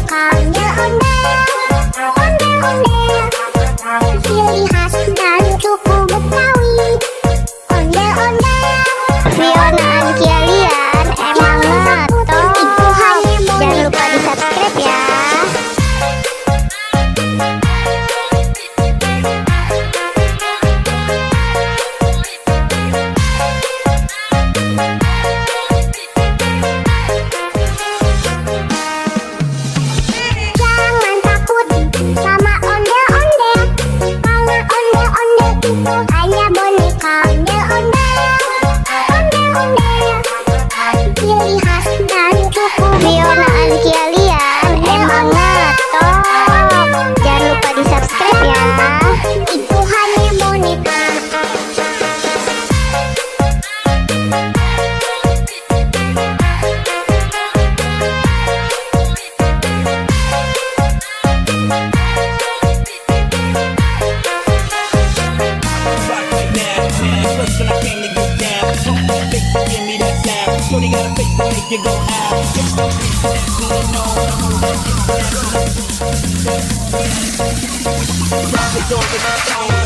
boneka ondel-ondel, ciri khas dan suku Betawi. Ondel-ondel, Fiona Ankialian emang ngetop. Jangan lupa di subscribe ya. jangan takut sama ondel-ondel, karena ondel-ondel itu hanya boneka ondel-ondel, ciri khas dan suku Fiona Ankialian emang ngetop. Jangan lupa di subscribe ya. itu hanya boneka. Rock right now, first when I came to get down, fake to give me that sound. Shorty got a face to make you go out. Rock the door with the tone.